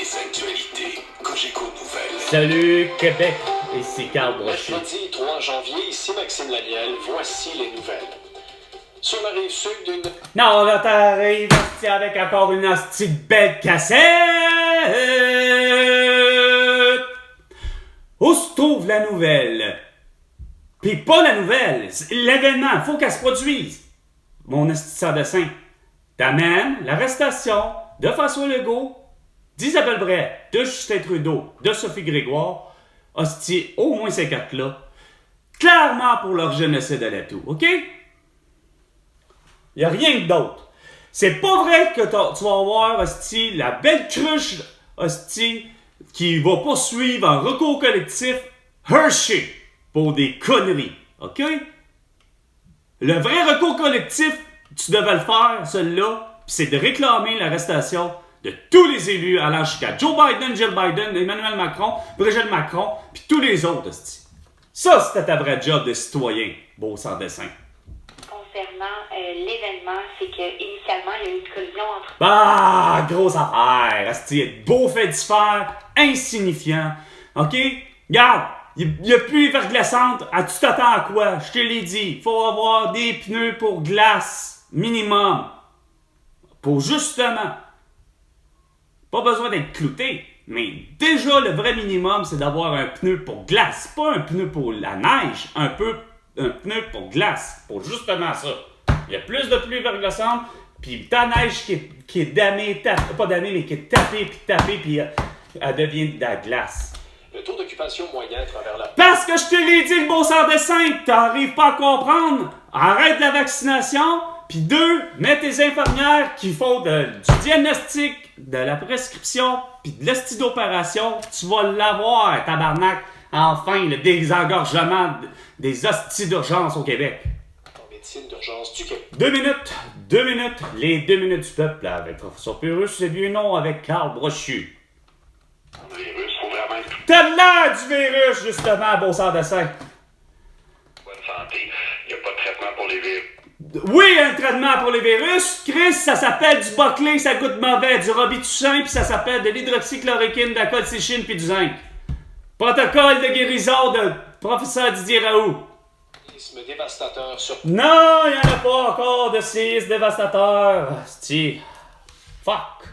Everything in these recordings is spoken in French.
les actualités. Cogeco Nouvelles. Salut Québec, ici Carl Brochu. Mercredi 3 janvier, ici Maxime Laniel, voici les nouvelles. Sur la rive sud d'une... Non, là t'arrives avec encore une hostie de belle cassette. Où se trouve la nouvelle? Pis pas la nouvelle, l'événement, faut qu'elle se produise. Mon hostie sans dessin. T'amènes l'arrestation de François Legault, d'Isabelle Bray, de Justin Trudeau, de Sophie Grégoire. Hostie, au moins ces quatre-là. Clairement pour leur génocide à la toux, ok? Il n'y a rien d'autre. C'est pas vrai que tu vas avoir, hostie, la belle cruche, hostie, qui va poursuivre un recours collectif Hershey pour des conneries. OK? Le vrai recours collectif, tu devais le faire, celui-là, c'est de réclamer l'arrestation de tous les élus allant jusqu'à Joe Biden, Jill Biden, Emmanuel Macron, Brigitte Macron, puis tous les autres, hostie. Ça, c'était ta vraie job de citoyen, beau sans dessin. Concernant l'événement, c'est qu'initialement, il y a eu une collision entre... Bah, grosse affaire, hostie, beau fait divers, insignifiant, ok? Regarde, il n'y a plus les verglaçantes, tu t'attends à quoi? Je te l'ai dit, il faut avoir des pneus pour glace, minimum, pour justement, pas besoin d'être clouté, mais déjà le vrai minimum, c'est d'avoir un pneu pour glace, pas un pneu pour la neige, un pneu pour glace, pour justement ça. Il y a plus de pluie verglaçante, puis ta neige qui est damée, pas damée, mais qui est tapée, puis elle devient de la glace. Le taux d'occupation moyen à travers la... Parce que je te l'ai dit, le beau sans dessin, t'arrives pas à comprendre. Arrête la vaccination, puis 2, mets tes infirmières qui font du diagnostic, de la prescription, puis de l'hostie d'opération. Tu vas l'avoir, tabarnak. Enfin, le désengorgement des hosties d'urgence au Québec. En médecine d'urgence du Québec. 2 minutes, les 2 minutes du peuple avec Professeur Purus, c'est bien non avec Carl Brochu. Le virus, faut vraiment être T'as l'air du virus, justement, beau sans dessin. bonne santé. Il n'y a pas de traitement pour les virus. Oui, un traitement pour les virus. Chris, ça s'appelle du Boclé, ça goûte mauvais, du Robitussin, puis ça s'appelle de l'hydroxychloroquine, de la colchicine, puis du zinc. Protocole de guérison de professeur Didier Raoult. Séisme dévastateur sur... Non, il n'y en a pas encore de séisme dévastateur. Asti. Fuck.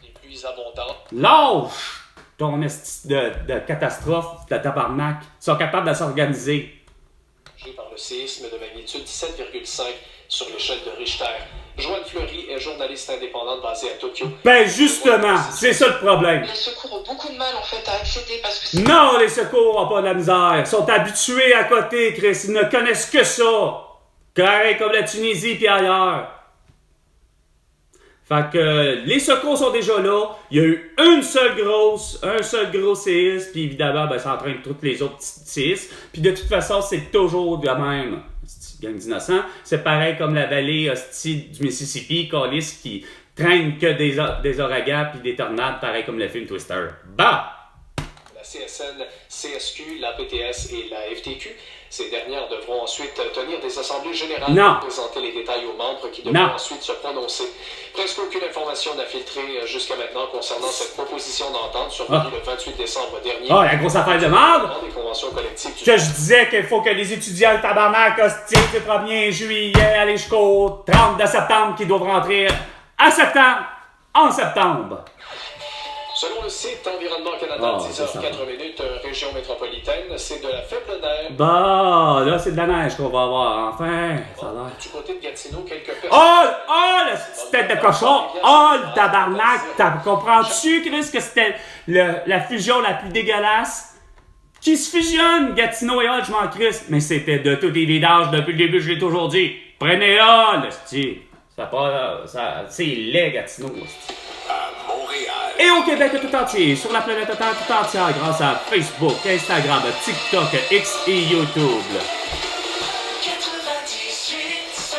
les pluies abondantes. Lâche ton esti de catastrophe, de tabarnak. Ils sont capables de s'organiser. Par le séisme de magnitude 17,5 sur l'échelle de Richter. Joanne Fleury est journaliste indépendante basée à Tokyo. Ben justement, c'est ça le problème. Les secours ont beaucoup de mal en fait à accéder parce que Non, les secours n'ont pas de la misère. Ils sont habitués à côté, Chris. Ils ne connaissent que ça. Carré comme la Tunisie puis ailleurs. Fait que les secours sont déjà là. Il y a eu un seul gros séisme, puis évidemment, ben, ça entraîne toutes les autres petits séismes. Puis de toute façon, c'est toujours de même. Gang d'innocents. C'est pareil comme la vallée hostie du Mississippi, Callis, qui traîne que des ouragans puis des tornades, pareil comme le film Twister. Bah! La CSN, CSQ, la PTS et la FTQ. Ces dernières devront ensuite tenir des assemblées générales Non. pour présenter les détails aux membres qui devront ensuite se prononcer. Presque aucune information n'a filtré jusqu'à maintenant concernant cette proposition d'entente survenue le 28 décembre dernier. Oh, la grosse affaire de merde! Des conventions collectives du... Que je disais qu'il faut que les étudiants tabarnak hostie du 1er juillet aller jusqu'au 30 de septembre qui doivent rentrer en septembre. Selon le site Environnement Canada, c'est 10h04, région métropolitaine, c'est de la faible neige. Bah, là, c'est de la neige qu'on va avoir. Enfin, ça a l'air. Du côté de Gatineau, quelques personnes... Oh, la petite tête de cochon! Oh, le tabarnak! Comprends-tu, Chris, que c'était la fusion la plus dégueulasse? Qui se fusionne, Gatineau et Hall, je m'en crisse. Mais c'était de tous les vidages depuis le début, je l'ai toujours dit. Prenez-la, l'hostie. C'est laid, Gatineau, l'hostie. À Montréal. Et au Québec tout entier, sur la planète tout entière, grâce à Facebook, Instagram, TikTok, X et YouTube. 98.5.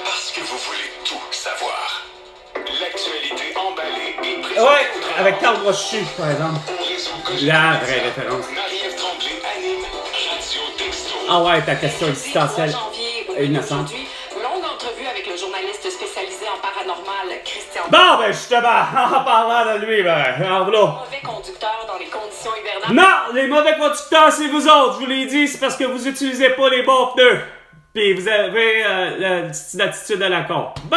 Parce que vous voulez tout savoir. L'actualité emballée et présentée. Ouais, avec Carl Brochu, par exemple. Au réseau Cogeco La Média. vraie référence. Marie-Ève Tremblay anime Radio Texto. Ah ouais, ta question existentielle. 3 janvier Innocente. aujourd'hui, longue entrevue avec le journaliste spécialisé en paranormal Christian Bon, ben justement, en parlant de lui, en voilà. Mauvais conducteur dans les conditions hivernales. Non, les mauvais conducteurs, c'est vous autres. Je vous l'ai dit, c'est parce que vous utilisez pas les bons pneus. Puis vous avez l'attitude à la con. Bon.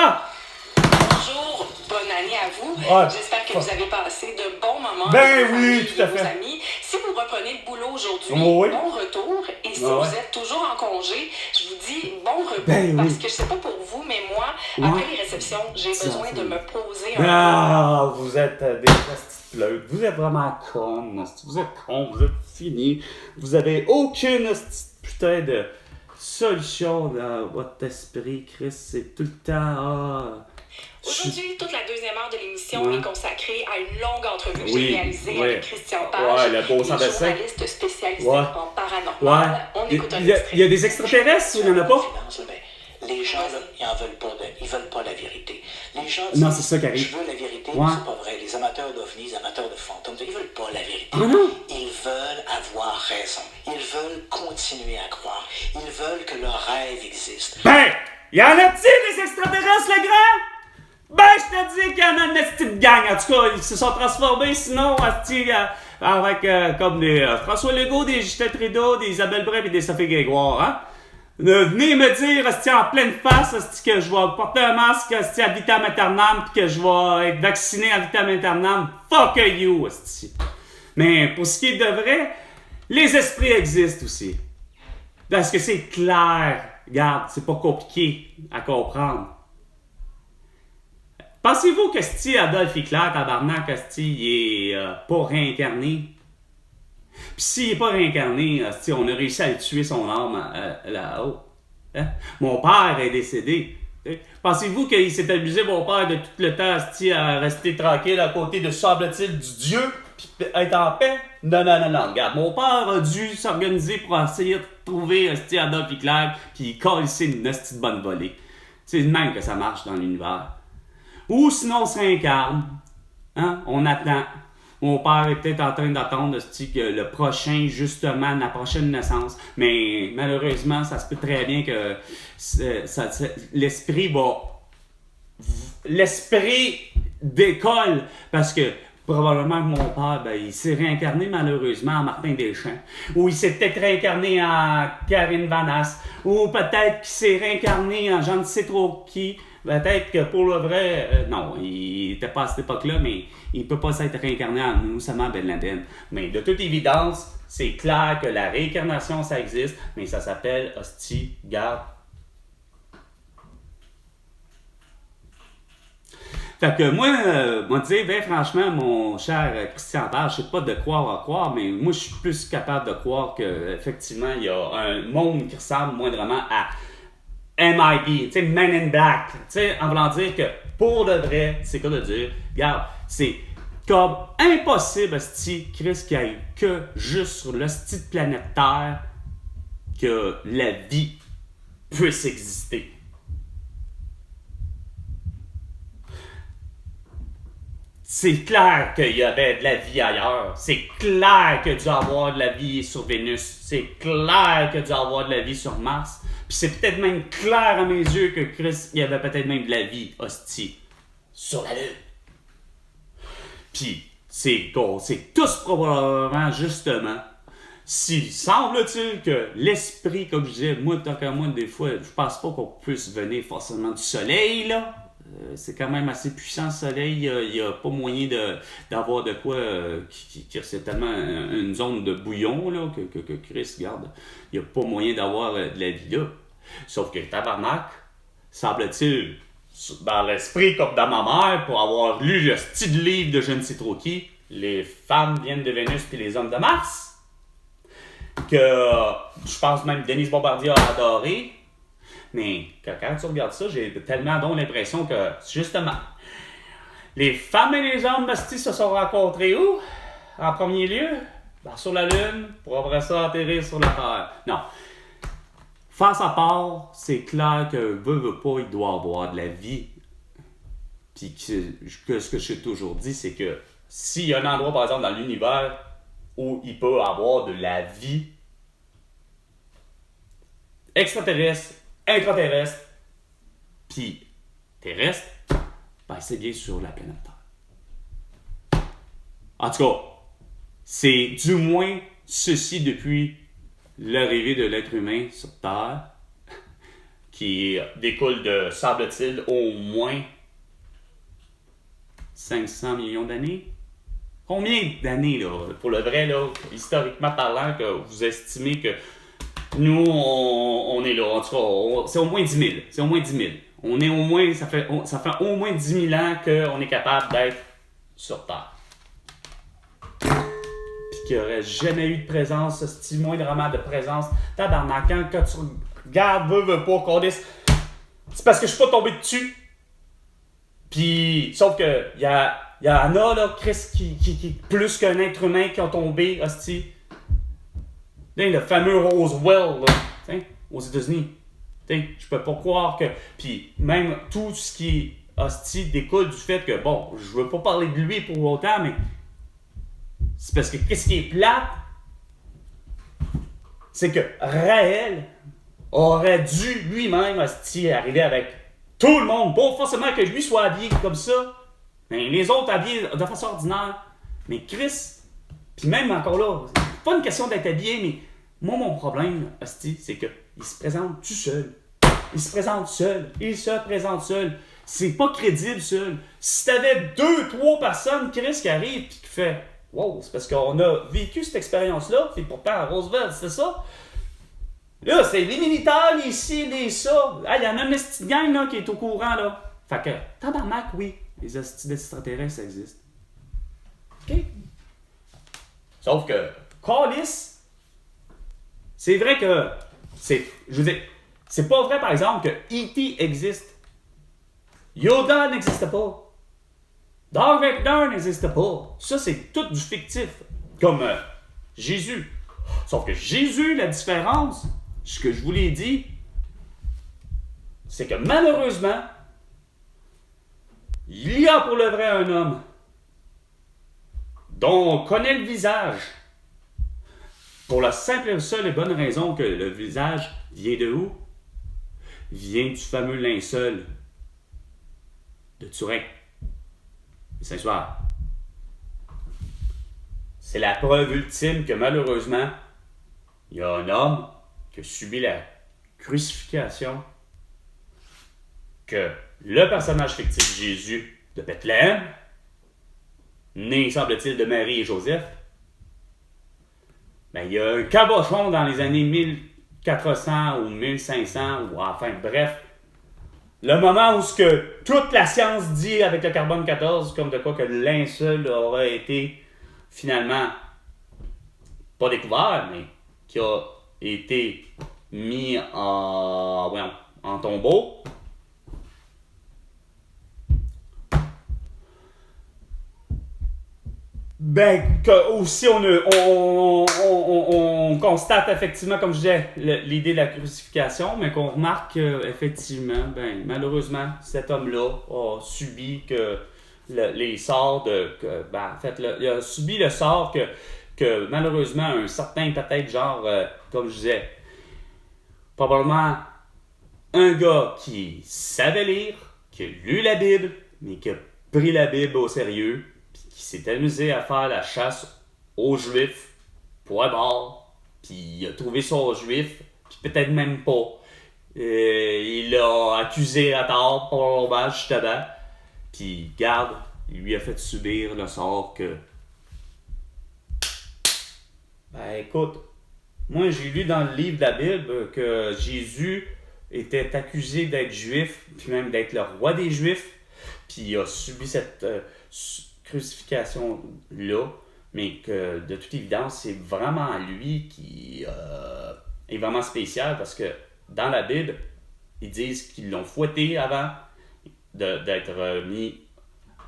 Bonjour, bonne année à vous. Ouais. J'espère que vous avez passé de bons moments. Ben avec vos oui, familles tout à et vos fait. amis. Si vous reprenez le boulot aujourd'hui, Oui. bon retour. Et si Ouais. vous êtes toujours en congé, je vous dis bon repos. Ben parce oui. que je sais pas pour vous, mais moi, Ouais. après les réceptions, j'ai besoin de me poser un Ah, vous êtes des petites pleutres. Vous êtes vraiment con. Vous êtes con, vous êtes fini. Vous avez aucune putain de solution dans votre esprit, Chris. C'est tout le temps. Aujourd'hui, toute la deuxième heure de l'émission Ouais. est consacrée à une longue entrevue que Oui, j'ai réalisée ouais. avec Christian Page, Ouais, le beau qui est sans dessin. journaliste spécialisé Ouais. en paranormal. Ouais. On écoute un Il y a extrait. des extraterrestres, il n'y en a pas? Les gens, là, ils veulent pas la vérité. Les gens Non, disent, c'est ça qui arrive. je veux la vérité, Ouais. mais c'est pas vrai. Les amateurs d'ovnis, les amateurs de fantômes, ils veulent pas la vérité. Ah non? Ils veulent avoir raison. Ils veulent continuer à croire. Ils veulent que leur rêve existe. Ben, y en a-t-il des extraterrestres, le grand? Ben, je te dis qu'il y en a une petite gang. En tout cas, ils se sont transformés, sinon, avec comme des François Legault, des Justin Trudeau, des Isabelle Brun et des Sophie Grégoire, hein? Venez me dire, en pleine face, que je vais porter un masque, à vitam aeternam, pis que je vais être vacciné à vitam aeternam. Fuck you, esti. Mais pour ce qui est de vrai, les esprits existent aussi. Parce que c'est clair. Regarde, c'est pas compliqué à comprendre. Pensez-vous que Adolf Hitler, tabarnak, il est pas réincarné? Puis s'il n'est pas réincarné, on a réussi à le tuer son âme là-haut. Hein? Mon père est décédé. Pensez-vous qu'il s'est amusé, mon père, de tout le temps à rester tranquille à côté de, semble-t-il, du Dieu, puis être en paix? Non. Regarde, mon père a dû s'organiser pour essayer de trouver Adolf Hitler, puis calisser une hostie de bonne volée. C'est de même que ça marche dans l'univers. Ou sinon, on se réincarne. Hein? On attend. Mon père est peut-être en train d'attendre que le prochain, justement, la prochaine naissance. Mais malheureusement, ça se peut très bien que l'esprit va... L'esprit décolle parce que probablement que mon père, il s'est réincarné malheureusement en Martin Deschamps. Ou il s'est peut-être réincarné en Karine Vanasse. Ou peut-être qu'il s'est réincarné en je ne sais trop qui. Peut-être que pour le vrai, non, il n'était pas à cette époque-là, mais il ne peut pas s'être réincarné en Oussama Ben Laden. Mais de toute évidence, c'est clair que la réincarnation, ça existe, mais ça s'appelle hostie, garde. Fait que moi dire, ben franchement, mon cher Christian Page, je sais pas de croire à croire, mais moi je suis plus capable de croire qu'effectivement, il y a un monde qui ressemble moindrement à MIB, tu sais, Men in Black, tu sais, en voulant dire que pour de vrai, c'est quoi de dire, regarde, c'est comme impossible, Chris, qu'il y ait que juste sur le style planète Terre que la vie puisse exister. C'est clair qu'il y avait de la vie ailleurs. C'est clair qu'il y a dû avoir de la vie sur Vénus. C'est clair qu'il y a dû avoir de la vie sur Mars. Puis c'est peut-être même clair à mes yeux que Chris, il y avait peut-être même de la vie, hostie, sur la Lune. Puis c'est tous probablement, justement, si semble-t-il que l'esprit, comme je disais, moi, tant qu'à moi, des fois, je pense pas qu'on puisse venir forcément du soleil, là. C'est quand même assez puissant, le soleil. Il n'y a pas moyen d'avoir de quoi... c'est tellement une zone de bouillon, là, que Chris, regarde. Il n'y a pas moyen d'avoir de la vie là. Sauf que tabarnak, semble-t-il, dans l'esprit comme dans ma mère, pour avoir lu le style livre de je ne sais trop qui, les femmes viennent de Vénus puis les hommes de Mars, que je pense même Denise Bombardier a adoré. Mais quand tu regardes ça, j'ai tellement donc l'impression que, justement, les femmes et les hommes se sont rencontrés où? En premier lieu? Sur la Lune, pour après ça atterrir sur la Terre. Non. Face à part, c'est clair que veut pas, il doit avoir de la vie. Puis que ce que j'ai toujours dit, c'est que s'il y a un endroit, par exemple, dans l'univers où il peut avoir de la vie extraterrestre, intraterrestre, puis terrestre, ben, c'est bien sur la planète Terre. En tout cas, c'est du moins ceci depuis l'arrivée de l'être humain sur Terre, qui découle de, semble-t-il, au moins 500 millions d'années. Combien d'années, là, pour le vrai, là, historiquement parlant, que vous estimez que nous, on est là? En tout cas, c'est au moins 10 000. C'est au moins 10 000. On est au moins, ça fait au moins 10 000 ans qu'on est capable d'être sur Terre. Puis qu'il n'y aurait jamais eu de présence, ce moindrement de présence. Tabarnak, quand tu regardes, veux pas qu'on dise. C'est parce que je suis pas tombé dessus. Puis, sauf que, il y en a, là, Chris, qui plus qu'un être humain qui ont tombé, hostie. Le fameux Roswell, là, aux États-Unis. Je peux pas croire que. Puis, même tout ce qui hostie découle du fait que, bon, je veux pas parler de lui pour autant, mais. C'est parce que qu'est-ce qui est plate, c'est que Raël aurait dû lui-même, hostie, arriver avec tout le monde. Pas forcément que lui soit habillé comme ça, mais les autres habillés de façon ordinaire. Mais Chris, puis même encore là, c'est pas une question d'être habillé, mais moi, mon problème, hostie, c'est qu'il se présente tout seul. Il se présente seul. C'est pas crédible seul. Si t'avais 2-3 personnes, Chris, qui arrivent et qui fait « Wow, c'est parce qu'on a vécu cette expérience-là, puis pourtant à Roosevelt, c'était ça. » Là, c'est les militaires, les ci, les ça. Ah, il y a même une petite gang là, qui est au courant, là. Fait que, tabarnak, oui, les hosties extraterrestres, ça existe. OK? Sauf que, Callis, c'est vrai que, je veux dire, c'est pas vrai, par exemple, que E.T. existe. Yoda n'existe pas. Darth Vader n'existe pas. Ça, c'est tout du fictif. Comme Jésus. Sauf que Jésus, la différence, ce que je vous l'ai dit, c'est que malheureusement, il y a pour le vrai un homme dont on connaît le visage. Pour la simple et seule et bonne raison que le visage vient de où? Vient du fameux linceul de Turin. Saint-Soir. C'est la preuve ultime que malheureusement, il y a un homme qui a subi la crucifixion, que le personnage fictif Jésus de Bethléem, né semble-t-il de Marie et Joseph, ben, il y a un cabochon dans les années 1400 ou 1500, ou enfin bref, le moment où ce que toute la science dit avec le carbone 14, comme de quoi que le linceul aurait été finalement pas découvert, mais qui a été mis en tombeau. Ben, que aussi on constate effectivement, comme je disais, l'idée de la crucifixion, mais qu'on remarque effectivement, ben, malheureusement, cet homme-là a subi les sorts en fait, il a subi le sort que malheureusement, un certain, peut-être genre, comme je disais, probablement un gars qui savait lire, qui a lu la Bible, mais qui a pris la Bible au sérieux, qui s'est amusé à faire la chasse aux Juifs pour un bord, puis il a trouvé son Juif, puis peut-être même pas. Il l'a accusé à tort, probablement, justement, puis garde, il lui a fait subir le sort que... Ben écoute, moi j'ai lu dans le livre de la Bible que Jésus était accusé d'être juif, puis même d'être le roi des Juifs, puis il a subi cette... crucifixion-là, mais que de toute évidence, c'est vraiment lui qui est vraiment spécial parce que dans la Bible, ils disent qu'ils l'ont fouetté avant d'être mis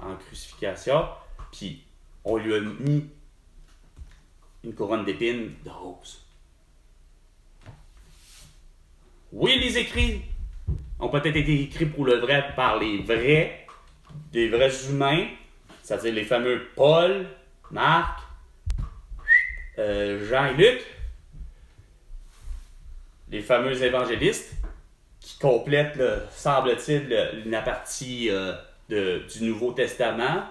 en crucifixion, puis on lui a mis une couronne d'épines de rose. Oui, les écrits ont peut-être été écrits pour le vrai par des vrais humains, c'est-à-dire les fameux Paul, Marc, Jean et Luc, les fameux évangélistes qui complètent, semble-t-il, la partie du Nouveau Testament.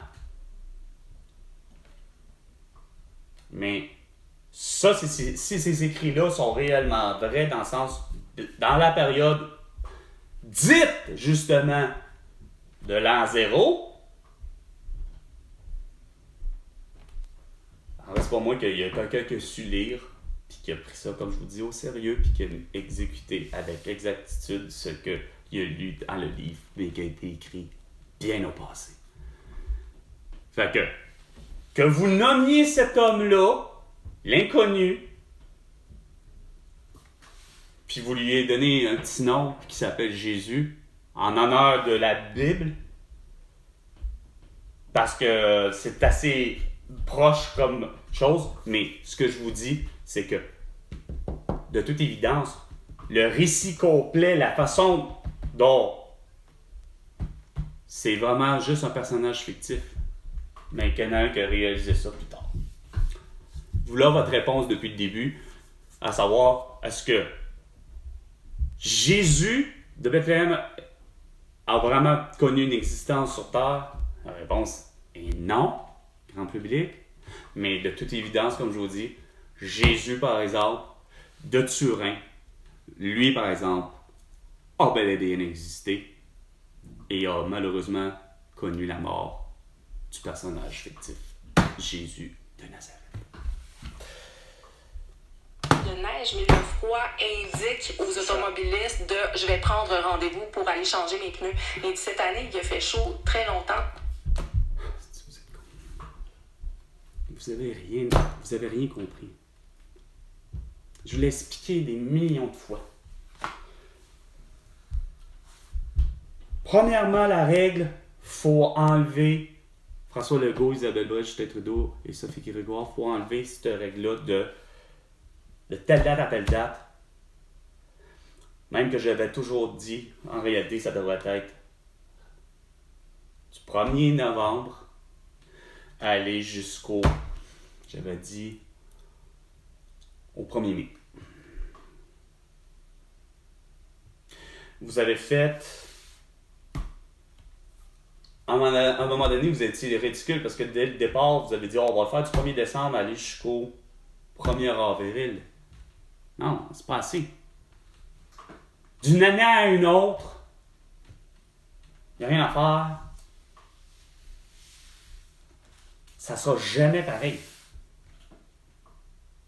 Mais ça, si ces écrits-là sont réellement vrais dans le sens, dans la période dite justement de l'an 0, alors c'est pas moi qu'il y a quelqu'un qui a su lire, puis qui a pris ça, comme je vous dis, au sérieux, puis qui a exécuté avec exactitude ce qu'il a lu dans le livre, mais qui a été écrit bien au passé. Fait que vous nommiez cet homme-là, l'inconnu, puis vous lui avez donné un petit nom qui s'appelle Jésus, en honneur de la Bible, parce que c'est assez proche comme chose, mais ce que je vous dis, c'est que, de toute évidence, le récit complet, la façon dont c'est vraiment juste un personnage fictif, mais qu'il y en a un qui a réalisé ça plus tard. Voilà votre réponse depuis le début, à savoir, est-ce que Jésus de Bethléem a vraiment connu une existence sur Terre? La réponse est non, grand public. Mais de toute évidence, comme je vous dis, Jésus, par exemple, de Turin, lui, par exemple, a bel et bien existé et a malheureusement connu la mort du personnage fictif, Jésus de Nazareth. De neige, mais le froid indique aux automobilistes de « je vais prendre rendez-vous pour aller changer mes pneus ». Et cette année, il a fait chaud très longtemps. Vous avez rien compris. Je vous l'ai expliqué des millions de fois. Premièrement, la règle, faut enlever François Legault, Isabelle Brett, Justin Trudeau et Sophie Grégoire, faut enlever cette règle-là de telle date à telle date. Même que j'avais toujours dit, en réalité, ça devrait être du 1er novembre aller jusqu'au, j'avais dit, au 1er mai. Vous avez fait, à un moment donné, vous étiez ridicule parce que dès le départ, vous avez dit, on va le faire du 1er décembre aller jusqu'au 1er avril. Non, c'est pas assez. D'une année à une autre, il n'y a rien à faire. Ça sera jamais pareil.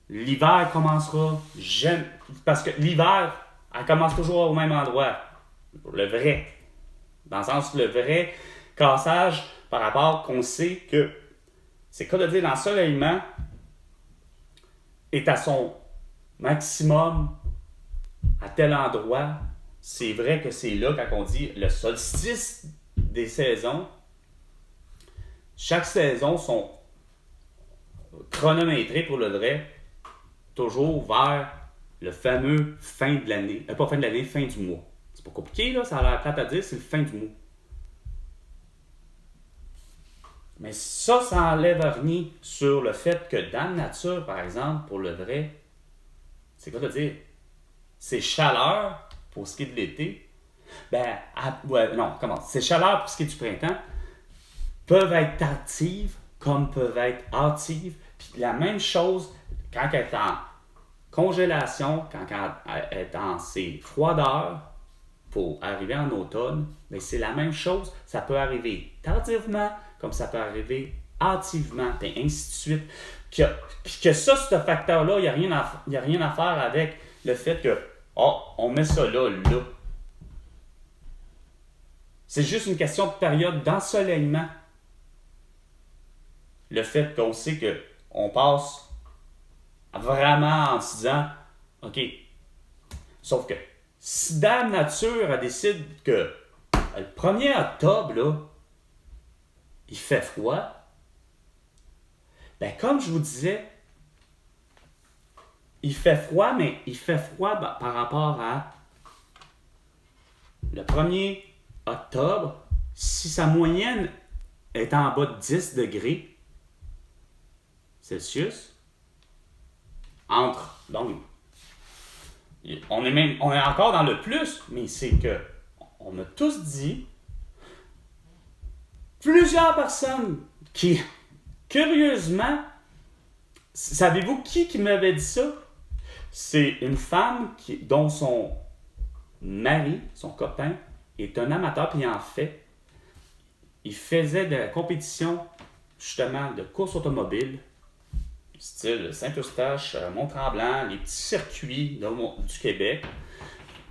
L'hiver commencera jamais. Parce que l'hiver, elle commence toujours au même endroit. Le vrai. Dans le sens, le vrai cassage par rapport qu'on sait que c'est quoi de dire l'ensoleillement est à son maximum à tel endroit. C'est vrai que c'est là quand on dit le solstice des saisons. Chaque saison sont chronométrées pour le vrai, toujours vers le fameux fin de l'année. Pas fin de l'année, fin du mois. C'est pas compliqué, là, ça a l'air plate à dire, c'est le fin du mois. Mais ça enlève rien sur le fait que dans la nature, par exemple, pour le vrai, c'est quoi de dire? Ces chaleurs, pour ce qui est de l'été, ces chaleurs pour ce qui est du printemps, peuvent être tardives comme peuvent être hâtives. Puis la même chose quand elle est en congélation, quand elle est en ses froideurs, pour arriver en automne, mais c'est la même chose. Ça peut arriver tardivement, comme ça peut arriver hâtivement, et ainsi de suite. Puis que ça, ce facteur-là, il n'y a rien à faire avec le fait que, on met ça là. C'est juste une question de période d'ensoleillement. Le fait qu'on sait qu'on passe vraiment en se disant, OK, sauf que si Dame Nature elle décide que le 1er octobre, là, il fait froid, comme je vous disais, il fait froid, mais il fait froid par rapport à le 1er octobre, si sa moyenne est en bas de 10 degrés Celsius, donc, on est encore dans le plus, mais c'est que on a tous dit plusieurs personnes qui, curieusement, savez-vous qui m'avait dit ça? C'est une femme dont son mari, son copain, est un amateur, puis en fait, il faisait de la compétition, justement, de course automobile, style Saint-Eustache, Mont-Tremblant, les petits circuits du Québec.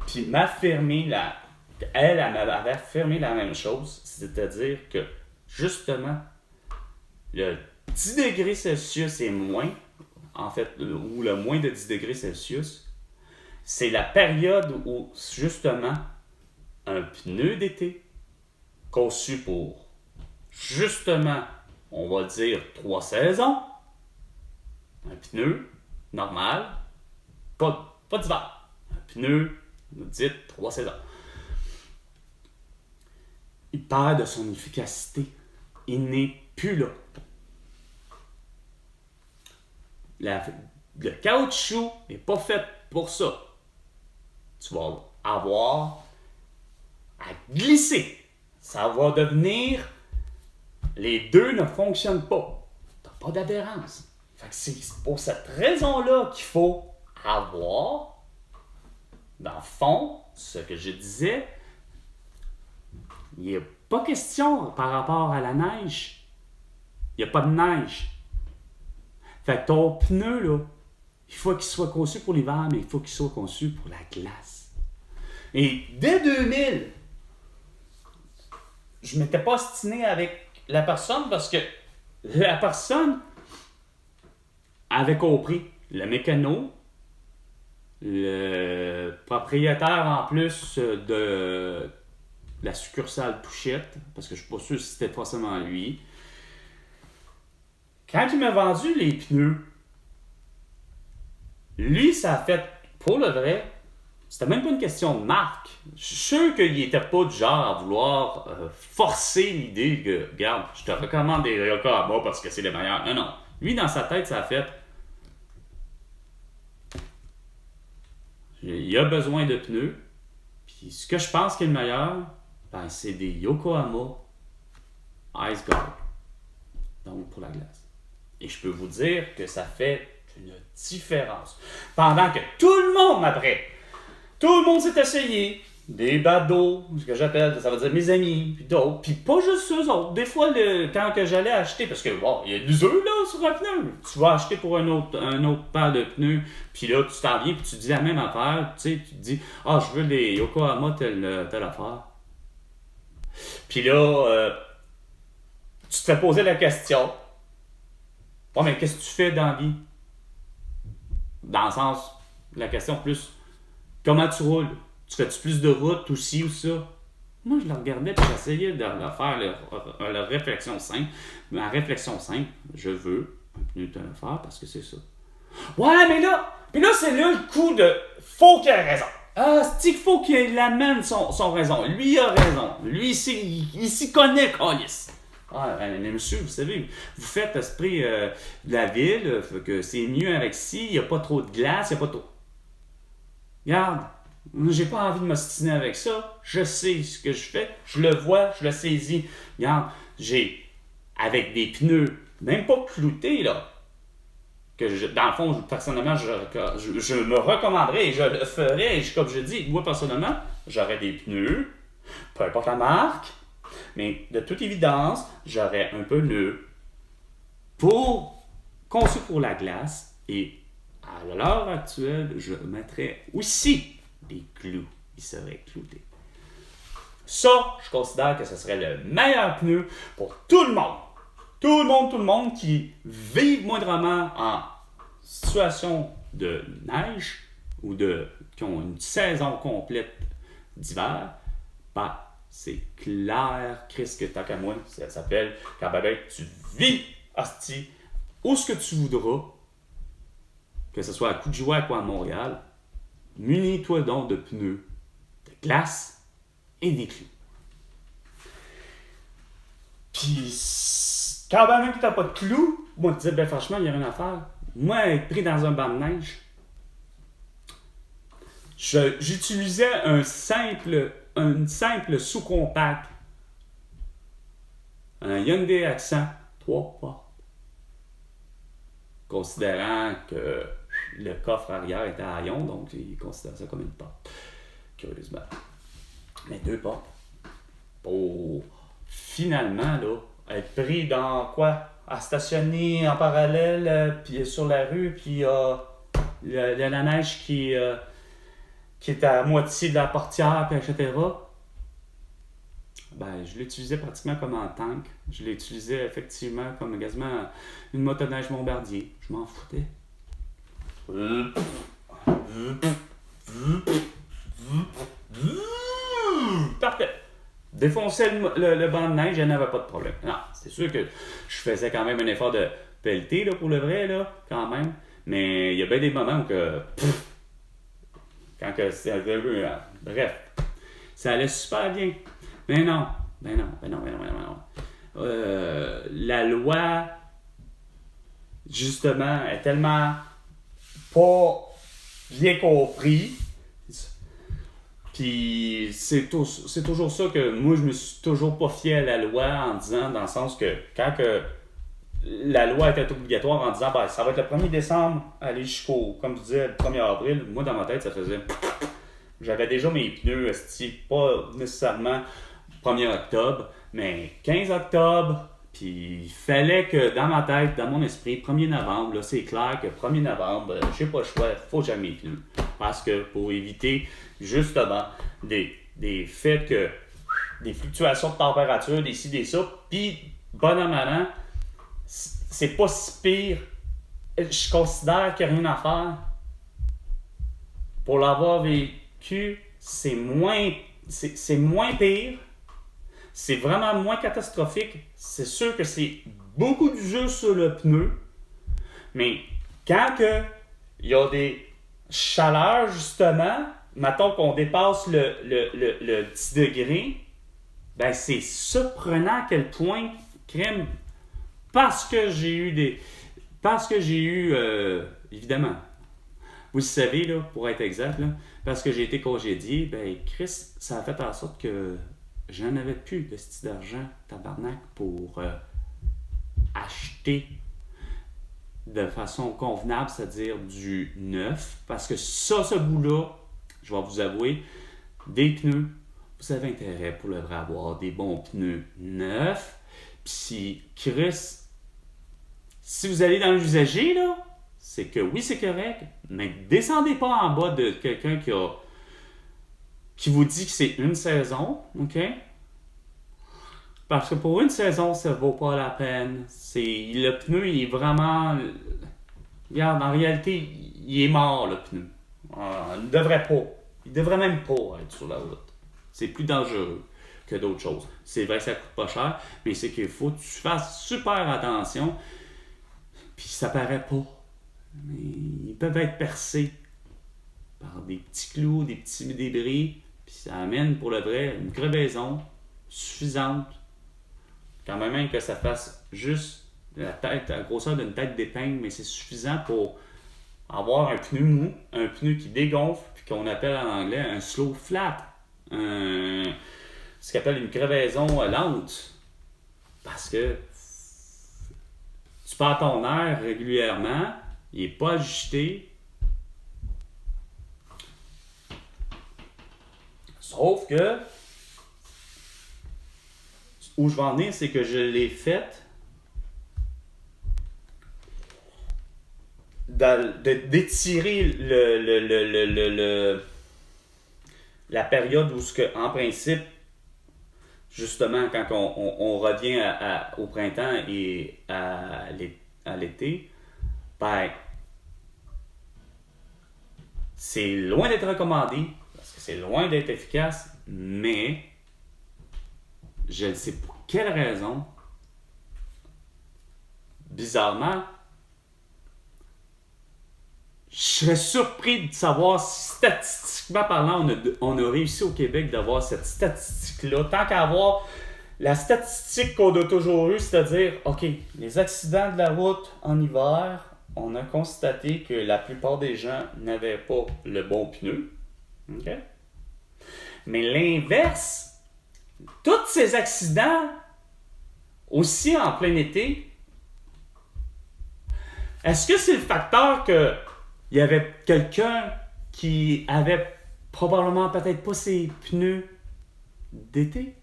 Puis elle m'avait affirmé la même chose, c'est-à-dire que, justement, le 10 degrés Celsius et moins, en fait, ou le moins de 10 degrés Celsius, c'est la période où, justement, un pneu d'été, conçu pour, justement, on va dire 3 saisons, un pneu normal, pas d'hiver, un pneu, dites 3 saisons. Il perd de son efficacité. Il n'est plus là. Le caoutchouc n'est pas fait pour ça. Tu vas avoir à glisser. Ça va devenir... Les deux ne fonctionnent pas. Tu n'as pas d'adhérence. Fait que c'est pour cette raison-là qu'il faut avoir, dans le fond, ce que je disais, il n'y a pas question par rapport à la neige. Il n'y a pas de neige. Fait que ton pneu, là, il faut qu'il soit conçu pour l'hiver, mais il faut qu'il soit conçu pour la glace. Et dès 2000, je ne m'étais pas ostiné avec la personne parce que la personne avait compris. Le mécano, le propriétaire en plus de la succursale Touchette, parce que je ne suis pas sûr si c'était forcément lui. Quand il m'a vendu les pneus, lui, ça a fait, pour le vrai, c'était même pas une question de marque. Je suis sûr qu'il n'était pas du genre à vouloir forcer l'idée que, regarde, je te recommande des Yokohama parce que c'est les meilleurs. Non. Lui, dans sa tête, ça a fait, il a besoin de pneus. Puis ce que je pense qui est le meilleur, ben, c'est des Yokohama Ice Guard. Donc, pour la glace. Et je peux vous dire que ça fait une différence. Pendant que tout le monde s'est essayé, des badauds, ce que j'appelle, ça veut dire mes amis, puis d'autres, puis pas juste eux autres. Des fois, quand que j'allais acheter, parce que bon, il y a des œufs là sur un pneu, tu vas acheter pour un autre paire de pneus, puis là, tu t'en viens, puis tu dis la même affaire, tu sais, tu te dis, je veux les Yokohama telle affaire. Puis là, tu te fais poser la question, mais qu'est-ce que tu fais dans la vie? Dans le sens, la question plus, comment tu roules? Tu fais-tu plus de route ou ci ou ça? Moi, je le regardais et j'essayais de faire la réflexion simple. Ma réflexion simple, je veux un pneu de fer parce que c'est ça. Ouais, mais là, c'est là le coup de faut qu'il ait raison. C'est qu'il faut qu'il amène son raison. Lui, il a raison. Lui, il s'y connaît, câlisse. Mais monsieur, vous savez, vous faites l'esprit de la ville, que c'est mieux avec ci, il n'y a pas trop de glace, il n'y a pas trop... Regarde, j'ai pas envie de m'ostiner avec ça, je sais ce que je fais, je le vois, je le saisis. Regarde, avec des pneus, même pas cloutés, là, que dans le fond, personnellement, je me recommanderais et je le ferais, et comme je dis, moi, personnellement, j'aurais des pneus, peu importe la marque, mais de toute évidence, j'aurais un pneu conçu pour la glace et à l'heure actuelle, je mettrais aussi des clous. Il serait clouté. Ça, je considère que ce serait le meilleur pneu pour tout le monde. Tout le monde qui vit moindrement en situation de neige ou qui ont une saison complète d'hiver. C'est clair, Chris, que tant qu'à moi, ça s'appelle quand tu vis, hostie, où ce que tu voudras, que ce soit à Coudjouac ou à Montréal, munis-toi donc de pneus, de glace et des clous. Puis, quand même que t'as pas de clous, moi, je te dis, franchement, il n'y a rien à faire. Moi, être pris dans un banc de neige, j'utilisais une simple sous-compact. un Hyundai Accent 3 portes. Considérant que le coffre arrière était à ion, donc il considère ça comme une porte. Curieusement. Mais 2 portes. Pour finalement là, être pris dans quoi? À stationner en parallèle, puis sur la rue, puis il y a la neige qui est à moitié de la portière, puis etc. Ben, je l'utilisais pratiquement comme un tank. Je l'utilisais effectivement comme quasiment une motoneige bombardier. Je m'en foutais. Parfait. Défoncer le banc de neige, je n'avais pas de problème. Non, c'est sûr que je faisais quand même un effort de pelleter, là, pour le vrai, là, quand même. Mais il y a bien des moments où que... quand que c'est... bref. Ça allait super bien. Mais non. La loi, justement, est tellement pas bien compris. Puis c'est toujours ça que moi, je me suis toujours pas fié à la loi en disant, dans le sens que quand que la loi était obligatoire en disant, ben, ça va être le 1er décembre, aller jusqu'au, comme je disais, le 1er avril, moi, dans ma tête, ça faisait... J'avais déjà mes pneus, pas nécessairement 1er octobre, mais 15 octobre, puis il fallait que dans ma tête, dans mon esprit, 1er novembre, là, c'est clair que 1er novembre, j'ai pas le choix, faut que j'aille mes pneus. Parce que pour éviter justement des faits que des fluctuations de température, des ci, des ça, puis bon an, mal an, c'est pas si pire. Je considère qu'il n'y a rien à faire. Pour l'avoir vécu, c'est moins pire. C'est vraiment moins catastrophique. C'est sûr que c'est beaucoup d'usure sur le pneu. Mais quand il y a des chaleurs, justement, mettons qu'on dépasse le 10 degrés, ben c'est surprenant à quel point, crème, parce que j'ai eu, évidemment, vous savez, là, pour être exact, là, parce que j'ai été congédié, ben Chris, ça a fait en sorte que j'en avais plus de style d'argent, tabarnak, pour acheter de façon convenable, c'est-à-dire du neuf, parce que ce bout-là, je vais vous avouer, des pneus, vous avez intérêt pour le vrai avoir des bons pneus neufs. Puis Chris, si vous allez dans l'usager, là, c'est que oui, c'est correct, mais descendez pas en bas de quelqu'un qui vous dit que c'est une saison, OK? Parce que pour une saison, ça vaut pas la peine. Le pneu, il est vraiment... Regarde, en réalité, il est mort, le pneu. Il ne devrait pas. Il devrait même pas être sur la route. C'est plus dangereux que d'autres choses. C'est vrai que ça coûte pas cher, mais c'est qu'il faut que tu fasses super attention. Puis ça paraît pas. Mais ils peuvent être percés par des petits clous, des petits débris. Puis ça amène pour le vrai une crevaison suffisante. Quand même que ça fasse juste la grosseur d'une tête d'épingle, mais c'est suffisant pour avoir un pneu mou, un pneu qui dégonfle, puis qu'on appelle en anglais un slow flat. Ce qu'on appelle une crevaison lente. Parce que tu perds ton air régulièrement, il n'est pas ajusté. Sauf que, où je vais en venir, c'est que je l'ai fait d'étirer la période où, en principe, justement, quand on revient au printemps et à l'été, ben, c'est loin d'être recommandé, parce que c'est loin d'être efficace, mais je ne sais pour quelle raison, bizarrement, je serais surpris de savoir si statistiquement parlant, on a réussi au Québec d'avoir cette statistique-là. Tant qu'à avoir la statistique qu'on a toujours eue, c'est-à-dire, OK, les accidents de la route en hiver, on a constaté que la plupart des gens n'avaient pas le bon pneu. OK? Mais l'inverse, tous ces accidents aussi en plein été, est-ce que c'est le facteur qu'il y avait quelqu'un qui avait probablement peut-être pas ses pneus d'été?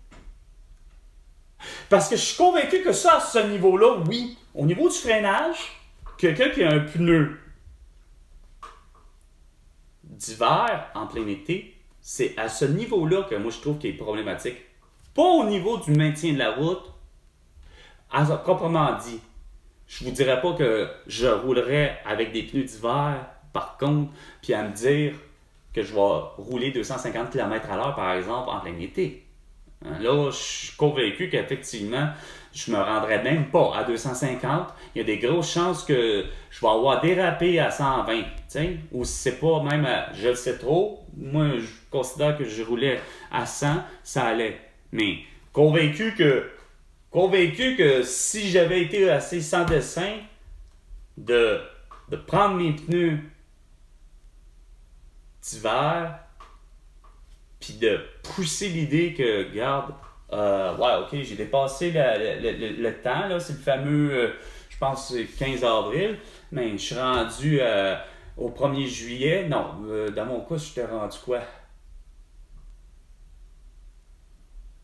Parce que je suis convaincu que ça, à ce niveau-là, oui, au niveau du freinage, quelqu'un qui a un pneu d'hiver en plein été, c'est à ce niveau-là que moi je trouve qu'il est problématique. Pas au niveau du maintien de la route, proprement dit. Je vous dirais pas que je roulerais avec des pneus d'hiver, par contre, puis à me dire que je vais rouler 250 km/h, par exemple, en plein été. Là, je suis convaincu qu'effectivement, je me rendrai même pas à 250. Il y a des grosses chances que je vais avoir dérapé à 120, ou si c'est pas même je le sais trop. Moi, je considère que je roulais à 100, ça allait. Mais convaincu que si j'avais été assez sans dessin de prendre mes pneus d'hiver, puis de pousser l'idée que, regarde, ouais, ok, j'ai dépassé le temps, là, c'est le fameux, je pense que c'est 15 avril, mais je suis rendu au 1er juillet. Non, dans mon cas, j'étais rendu quoi?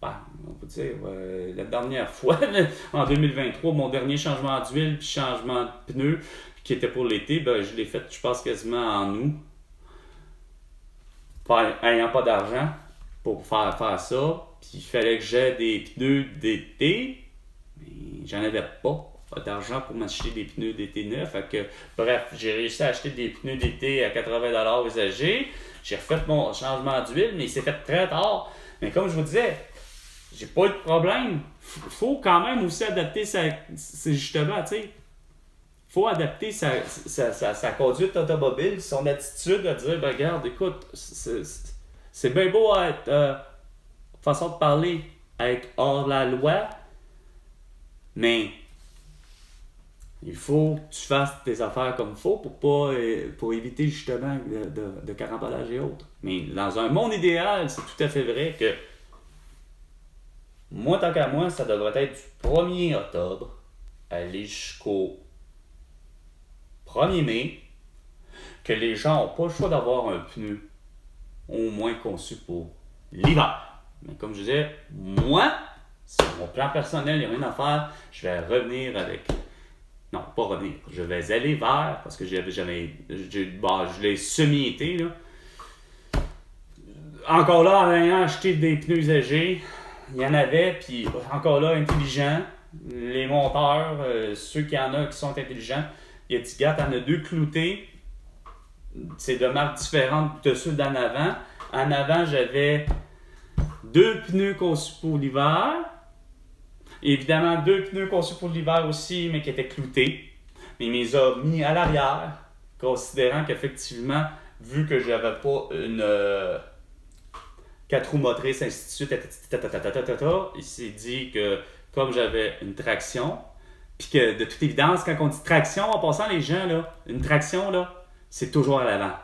Ben, on peut dire, la dernière fois, en 2023, mon dernier changement d'huile puis changement de pneus qui était pour l'été, ben, je l'ai fait, je pense, quasiment en août. Ayant pas d'argent pour faire ça, puis il fallait que j'aie des pneus d'été, mais j'en avais pas d'argent pour m'acheter des pneus d'été neufs. Fait que, bref, j'ai réussi à acheter des pneus d'été à 80$ usagés. J'ai refait mon changement d'huile, mais il s'est fait très tard. Mais comme je vous disais, j'ai pas eu de problème. Faut quand même aussi adapter c'est justement, tu sais, faut adapter sa conduite automobile, son attitude à dire, ben regarde, écoute, c'est bien beau à être, façon de parler, à être hors la loi, mais il faut que tu fasses tes affaires comme il faut pour éviter justement de carambolage et autres. Mais dans un monde idéal, c'est tout à fait vrai que moi, tant qu'à moi, ça devrait être du 1er octobre aller jusqu'au 1er mai, que les gens n'ont pas le choix d'avoir un pneu au moins conçu pour l'hiver. Mais comme je disais, moi, c'est mon plan personnel, il n'y a rien à faire. Je vais revenir avec... Non, pas revenir. Je vais aller vers, parce que je l'ai semi-été, là. Encore là, en ayant acheté des pneus usagés, il y en avait, puis encore là, intelligent. Les monteurs, ceux qui en ont qui sont intelligents, il y a dit, gars, t'en as 2 cloutés. C'est de marques différentes de ceux d'en avant. En avant, j'avais 2 pneus conçus pour l'hiver. Évidemment, 2 pneus conçus pour l'hiver aussi, mais qui étaient cloutés. Mais il les a mis à l'arrière, considérant qu'effectivement, vu que j'avais pas une 4 roues motrices, ainsi de suite, il s'est dit que comme j'avais une traction, puis que de toute évidence, quand on dit traction, en passant les gens, là, une traction, là, c'est toujours à l'avant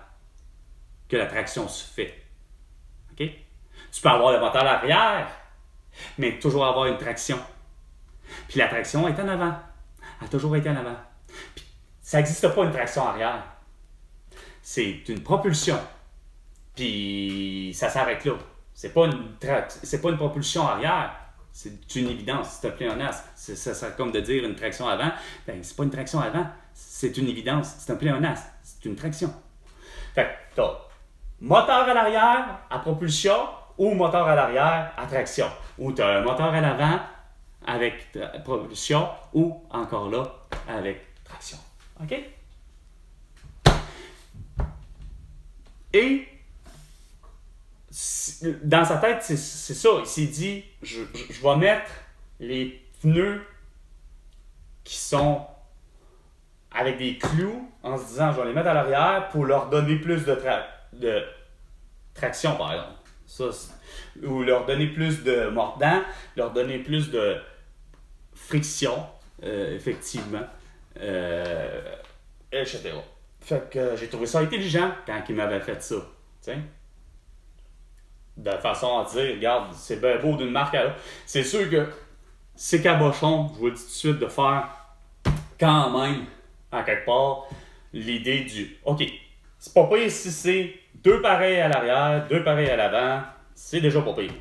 que la traction se fait. OK? Tu peux avoir le moteur à l'arrière, mais toujours avoir une traction. Puis la traction est en avant. Elle a toujours été en avant. Puis ça n'existe pas une traction arrière. C'est une propulsion. Puis ça s'arrête là. C'est pas une propulsion arrière. C'est une évidence. C'est un pléonasme. Ça comme de dire une traction avant. Ben, c'est pas une traction avant. C'est une évidence. C'est un pléonasme. C'est une traction. Fait que t'as moteur à l'arrière à propulsion ou moteur à l'arrière à traction. Ou t'as un moteur à l'avant avec propulsion ou encore là avec traction. OK? Et dans sa tête, c'est ça. Il s'est dit, je vais mettre les pneus qui sont avec des clous en se disant, je vais les mettre à l'arrière pour leur donner plus de traction, par exemple. Ça, ou leur donner plus de mordant, leur donner plus de friction, effectivement, etc. Fait que j'ai trouvé ça intelligent quand il m'avait fait ça. T'sais? De façon à dire, regarde, c'est bien beau d'une marque à l'autre. C'est sûr que c'est cabochon, je vous le dis tout de suite, de faire quand même, à quelque part, l'idée du OK, c'est pas pire si c'est 2 pareils à l'arrière, 2 pareils à l'avant, c'est déjà pas pire.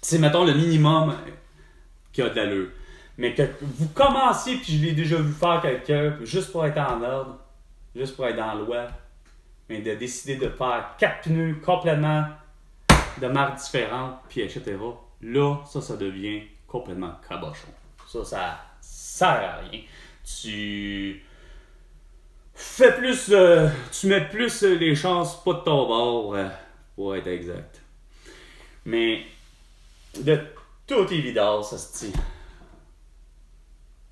C'est, mettons, le minimum qui a de l'allure. Mais que vous commenciez, puis je l'ai déjà vu faire quelqu'un, juste pour être en ordre, juste pour être dans la loi, mais de décider de faire 4 pneus complètement de marques différentes, puis etc. Là, ça devient complètement cabochon. Ça sert à rien. Tu fais plus, tu mets plus les chances pas de ton bord, pour être exact. Mais de toute évidence,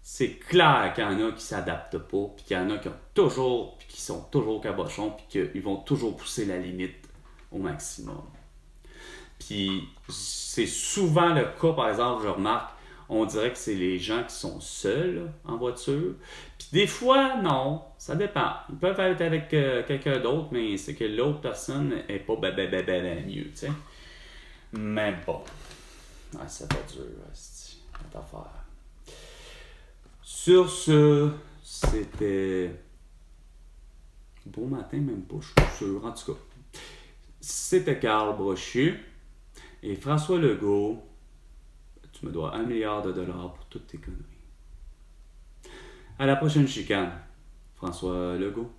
c'est clair qu'il y en a qui s'adaptent pas, puis qu'il y en a qui sont toujours cabochons, puis qu'ils vont toujours pousser la limite au maximum. Puis c'est souvent le cas, par exemple, je remarque, on dirait que c'est les gens qui sont seuls en voiture. Puis des fois, non, ça dépend. Ils peuvent être avec quelqu'un d'autre, mais c'est que l'autre personne est pas mieux, tu sais. Mais bon, c'est pas dur, cette affaire. Sur ce, c'était beau matin, même pas, je suis sûr. En tout cas, c'était Carl Brochu et François Legault. Tu me dois $1 milliard pour toutes tes conneries. À la prochaine chicane, François Legault.